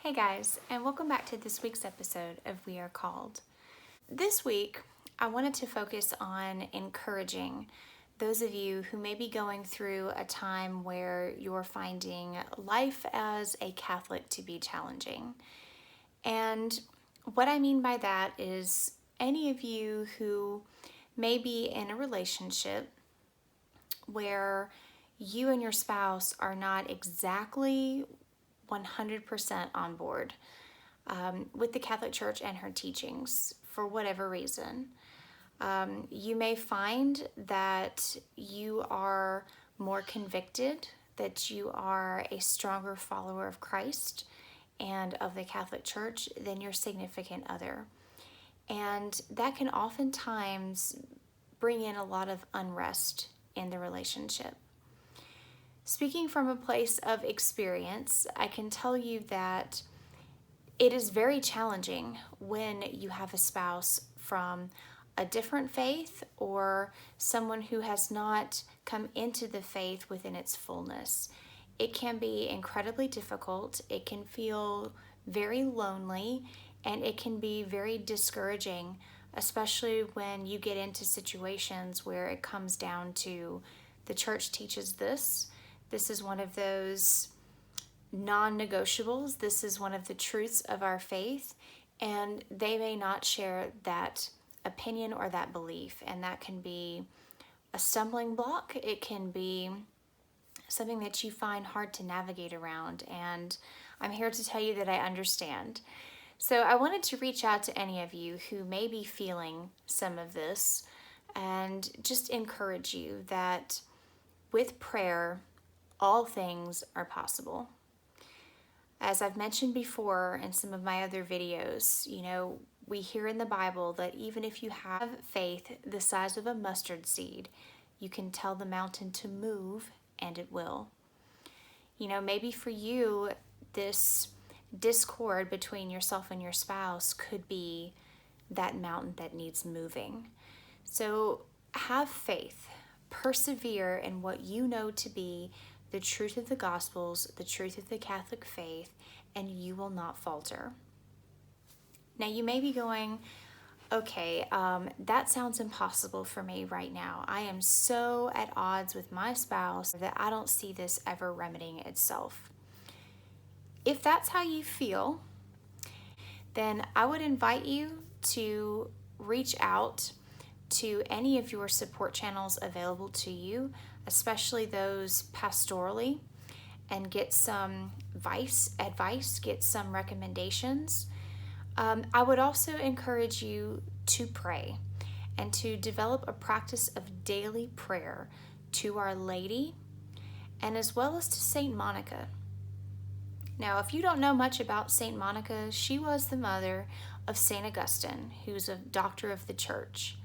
Hey guys, and welcome back to this week's episode of We Are Called. This week, I wanted to focus on encouraging those of you who may be going through a time where you're finding life as a Catholic to be challenging. And what I mean by that is any of you who may be in a relationship where you and your spouse are not exactly 100% on board with the Catholic Church and her teachings for whatever reason. You may find that you are more convicted, that you are a stronger follower of Christ and of the Catholic Church than your significant other. And that can oftentimes bring in a lot of unrest in the relationship. Speaking from a place of experience, I can tell you that it is very challenging when you have a spouse from a different faith or someone who has not come into the faith within its fullness. It can be incredibly difficult. It can feel very lonely, and it can be very discouraging, especially when you get into situations where it comes down to the church teaches this. This is one of those non-negotiables. This is one of the truths of our faith, and they may not share that opinion or that belief, and that can be a stumbling block. It can be something that you find hard to navigate around, and I'm here to tell you that I understand. So I wanted to reach out to any of you who may be feeling some of this and just encourage you that with prayer, all things are possible. As I've mentioned before in some of my other videos, we hear in the Bible that even if you have faith the size of a mustard seed, you can tell the mountain to move and it will. Maybe for you, this discord between yourself and your spouse could be that mountain that needs moving. So have faith, persevere in what you know to be the truth of the Gospels, the truth of the Catholic faith, and you will not falter. Now you may be going, okay, that sounds impossible for me right now. I am so at odds with my spouse that I don't see this ever remedying itself. If that's how you feel, then I would invite you to reach out to any of your support channels available to you, especially those pastorally, and get some advice, get some recommendations. I would also encourage you to pray and to develop a practice of daily prayer to Our Lady and as well as to Saint Monica. Now, if you don't know much about Saint Monica, she was the mother of Saint Augustine, who's a doctor of the church.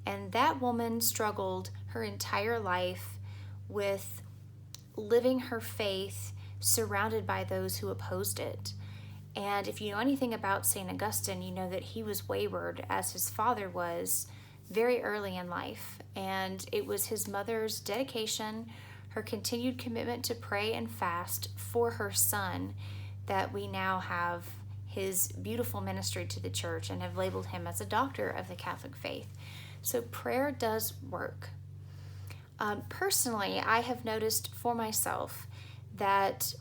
And that woman struggled her entire life with living her faith surrounded by those who opposed it. And if you know anything about St. Augustine, you know that he was wayward, as his father was, very early in life. And it was his mother's dedication, her continued commitment to pray and fast for her son, that we now have his beautiful ministry to the church and have labeled him as a doctor of the Catholic faith. So prayer does work. Personally, I have noticed for myself that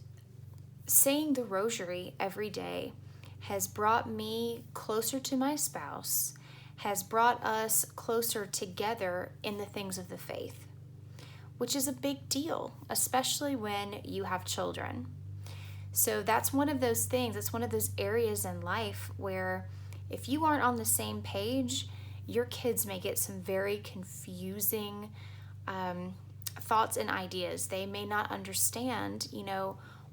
saying the rosary every day has brought me closer to my spouse, has brought us closer together in the things of the faith, which is a big deal, especially when you have children. So that's one of those things, it's one of those areas in life where if you aren't on the same page, your kids may get some very confusing thoughts and ideas. They may not understand,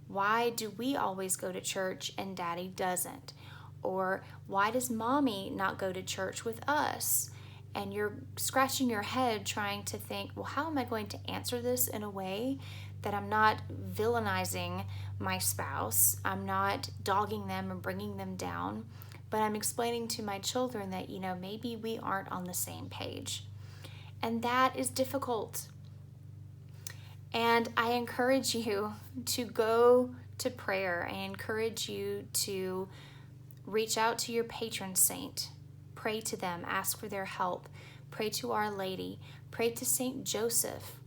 why do we always go to church and daddy doesn't? Or why does mommy not go to church with us? And you're scratching your head trying to think, well, how am I going to answer this in a way that I'm not villainizing my spouse, I'm not dogging them and bringing them down, but I'm explaining to my children that, maybe we aren't on the same page. And that is difficult. And I encourage you to go to prayer. I encourage you to reach out to your patron saint. Pray to them, ask for their help. Pray to Our Lady. Pray to Saint Joseph.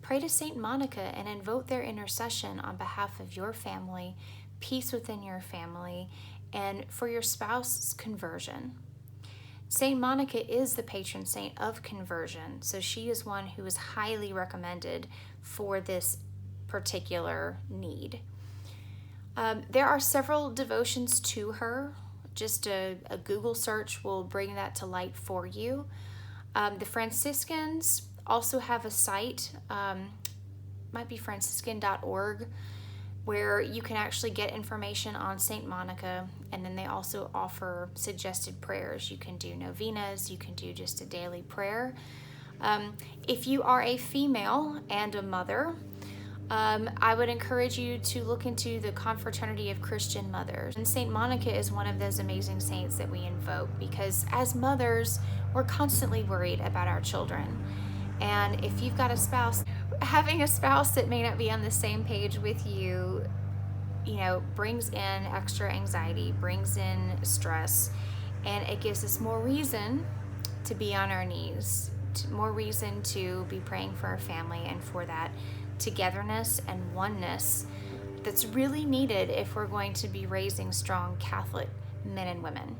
Pray to Saint Monica and invoke their intercession on behalf of your family, peace within your family, and for your spouse's conversion. Saint Monica is the patron saint of conversion, so she is one who is highly recommended for this particular need. There are several devotions to her. Just a Google search will bring that to light for you. The Franciscans also have a site, might be franciscan.org, where you can actually get information on Saint Monica, and then they also offer suggested prayers. You can do novenas, you can do just a daily prayer. If you are a female and a mother, I would encourage you to look into the Confraternity of Christian Mothers. And Saint Monica is one of those amazing saints that we invoke because as mothers, we're constantly worried about our children. And if you've got a spouse, having a spouse that may not be on the same page with you, brings in extra anxiety, brings in stress, and it gives us more reason to be on our knees, more reason to be praying for our family and for that togetherness and oneness that's really needed if we're going to be raising strong Catholic men and women.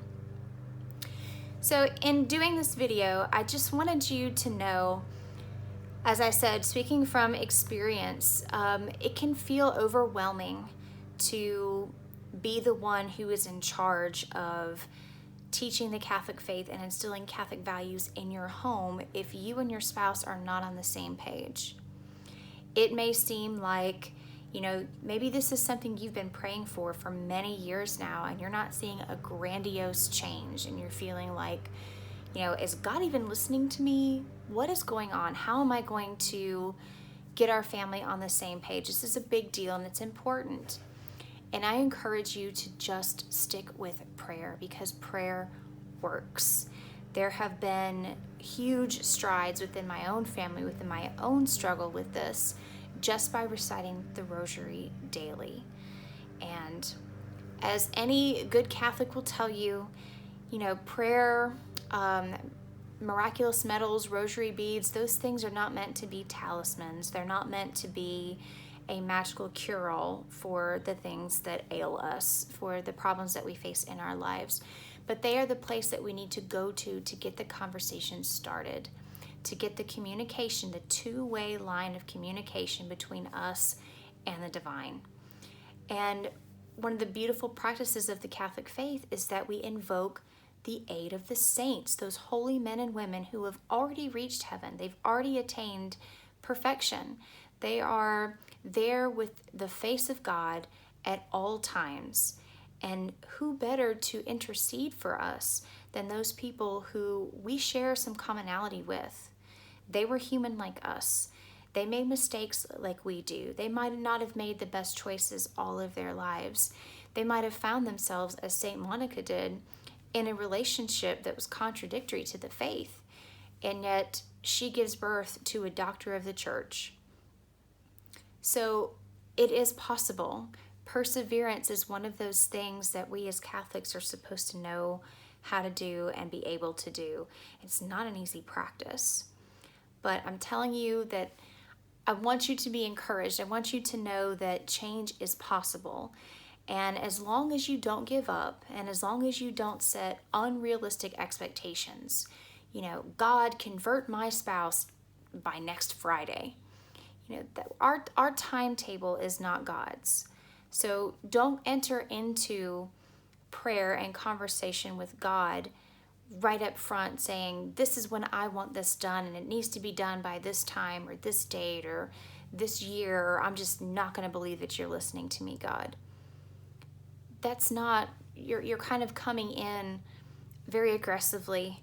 So in doing this video, I just wanted you to know, as I said, speaking from experience, it can feel overwhelming to be the one who is in charge of teaching the Catholic faith and instilling Catholic values in your home if you and your spouse are not on the same page. It may seem like, maybe this is something you've been praying for many years now, and you're not seeing a grandiose change, and you're feeling like, is God even listening to me? What is going on? How am I going to get our family on the same page? This is a big deal, and it's important. And I encourage you to just stick with prayer because prayer works. There have been huge strides within my own family, within my own struggle with this, just by reciting the rosary daily. And as any good Catholic will tell you, prayer, miraculous medals, rosary beads, those things are not meant to be talismans. They're not meant to be a magical cure-all for the things that ail us, for the problems that we face in our lives. But they are the place that we need to go to get the conversation started, to get the communication, the two-way line of communication between us and the divine. And one of the beautiful practices of the Catholic faith is that we invoke the aid of the saints, those holy men and women who have already reached heaven. They've already attained perfection. They are there with the face of God at all times. And who better to intercede for us than those people who we share some commonality with? They were human like us. They made mistakes like we do. They might not have made the best choices all of their lives. They might have found themselves, as Saint Monica did, in a relationship that was contradictory to the faith. And yet she gives birth to a doctor of the church. So it is possible. Perseverance is one of those things that we as Catholics are supposed to know how to do and be able to do. It's not an easy practice. But I'm telling you that I want you to be encouraged. I want you to know that change is possible. And as long as you don't give up, and as long as you don't set unrealistic expectations, God, convert my spouse by next Friday. Our timetable is not God's. So don't enter into prayer and conversation with God right up front saying, this is when I want this done and it needs to be done by this time or this date or this year, or I'm just not going to believe that you're listening to me, God. That's not, you're kind of coming in very aggressively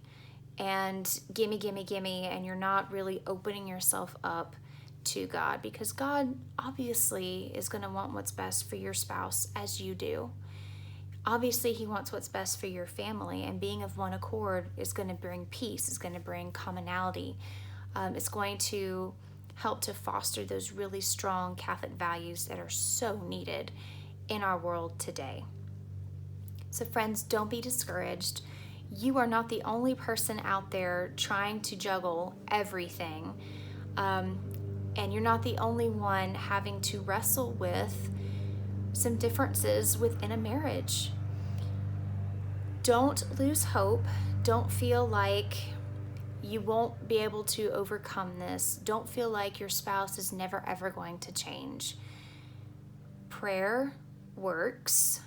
and gimme, and you're not really opening yourself up to God, because God obviously is going to want what's best for your spouse as you do. Obviously, he wants what's best for your family, and being of one accord is going to bring peace, is going to bring commonality. It's going to help to foster those really strong Catholic values that are so needed in our world today. So friends, don't be discouraged. You are not the only person out there trying to juggle everything. And you're not the only one having to wrestle with some differences within a marriage. Don't lose hope. Don't feel like you won't be able to overcome this. Don't feel like your spouse is never ever going to change. Prayer works.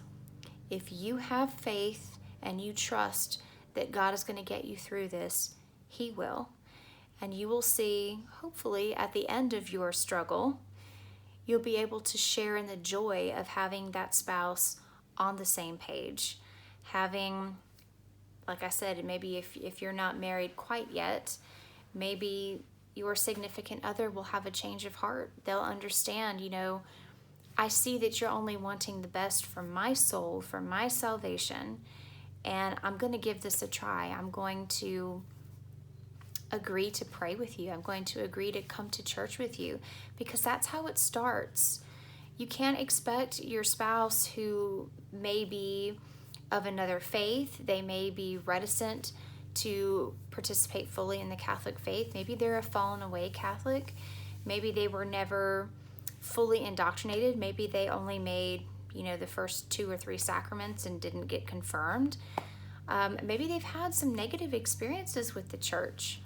If you have faith and you trust that God is going to get you through this, He will. And you will see, hopefully, at the end of your struggle, you'll be able to share in the joy of having that spouse on the same page. Having, like I said, maybe if you're not married quite yet, maybe your significant other will have a change of heart. They'll understand, I see that you're only wanting the best for my soul, for my salvation, and I'm going to give this a try. I'm going to agree to pray with you. I'm going to agree to come to church with you, because that's how it starts. You can't expect your spouse who may be of another faith, they may be reticent to participate fully in the Catholic faith. Maybe they're a fallen away Catholic. Maybe they were never fully indoctrinated. Maybe they only made, the first 2 or 3 sacraments and didn't get confirmed. Maybe they've had some negative experiences with the church,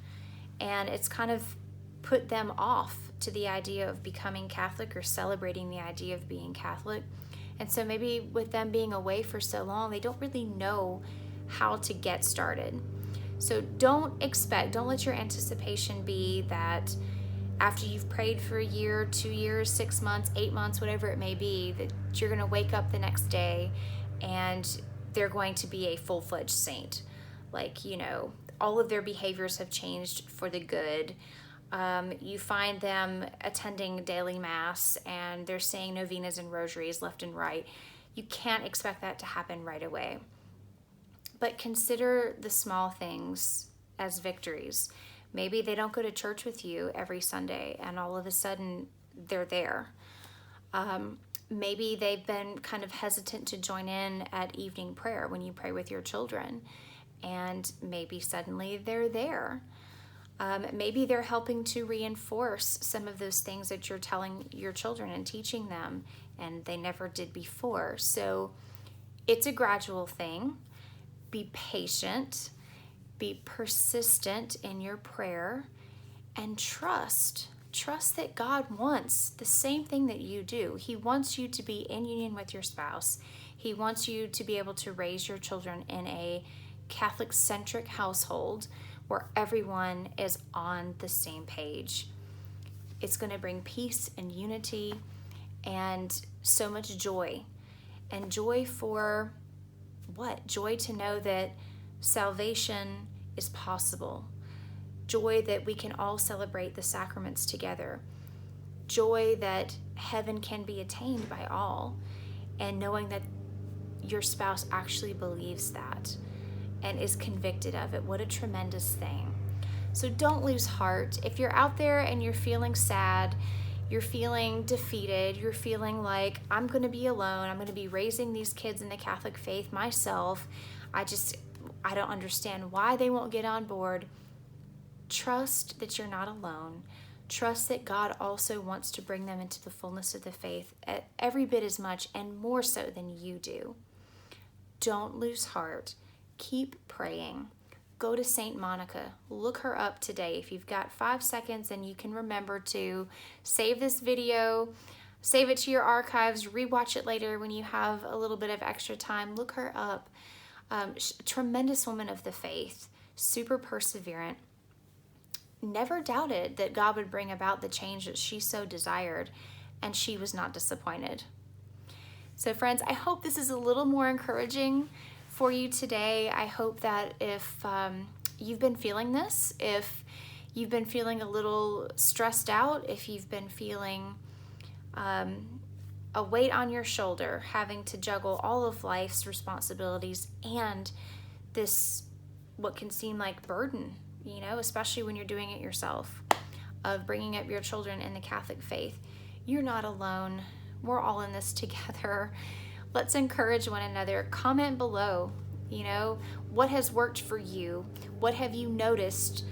and it's kind of put them off to the idea of becoming Catholic or celebrating the idea of being Catholic. And so maybe with them being away for so long, they don't really know how to get started. So don't let your anticipation be that after you've prayed for a year, 2 years, 6 months, 8 months, whatever it may be, that you're going to wake up the next day and they're going to be a full-fledged saint. All of their behaviors have changed for the good. You find them attending daily mass and they're saying novenas and rosaries left and right. You can't expect that to happen right away. But consider the small things as victories. Maybe they don't go to church with you every Sunday and all of a sudden they're there. Maybe they've been kind of hesitant to join in at evening prayer when you pray with your children, and maybe suddenly they're there. Maybe they're helping to reinforce some of those things that you're telling your children and teaching them, and they never did before. So it's a gradual thing. Be patient, be persistent in your prayer, and trust that God wants the same thing that you do. He wants you to be in union with your spouse. He wants you to be able to raise your children in a Catholic-centric household where everyone is on the same page. It's going to bring peace and unity and so much joy. And joy for what? Joy to know that salvation is possible. Joy that we can all celebrate the sacraments together. Joy that heaven can be attained by all. And knowing that your spouse actually believes that and is convicted of it. What a tremendous thing. So don't lose heart. If you're out there and you're feeling sad, you're feeling defeated, you're feeling like, I'm going to be alone, I'm going to be raising these kids in the Catholic faith myself, I don't understand why they won't get on board. Trust that you're not alone. Trust that God also wants to bring them into the fullness of the faith every bit as much and more so than you do. Don't lose heart. Keep praying. Go to St. Monica. Look her up today. If you've got 5 seconds and you can remember to save this video, save it to your archives, rewatch it later when you have a little bit of extra time, look her up. Tremendous woman of the faith, super perseverant. Never doubted that God would bring about the change that she so desired, and she was not disappointed. So friends, I hope this is a little more encouraging for you today. I hope that if you've been feeling this, if you've been feeling a little stressed out, if you've been feeling a weight on your shoulder, having to juggle all of life's responsibilities and this, what can seem like burden, especially when you're doing it yourself, of bringing up your children in the Catholic faith, you're not alone. We're all in this together. Let's encourage one another. Comment below, what has worked for you? What have you noticed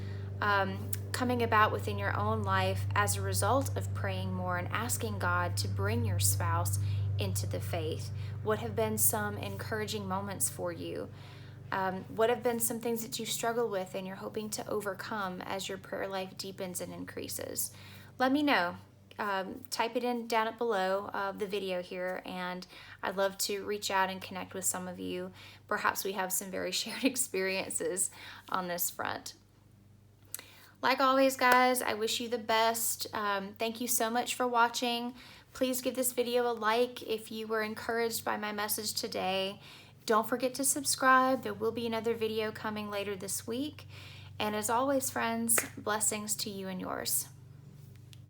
coming about within your own life as a result of praying more and asking God to bring your spouse into the faith? What have been some encouraging moments for you? What have been some things that you struggle with and you're hoping to overcome as your prayer life deepens and increases? Let me know. Type it in down below the video here, and I'd love to reach out and connect with some of you. Perhaps we have some very shared experiences on this front. Like always, guys, I wish you the best. Thank you so much for watching. Please give this video a like if you were encouraged by my message today. Don't forget to subscribe. There will be another video coming later this week. And as always, friends, blessings to you and yours.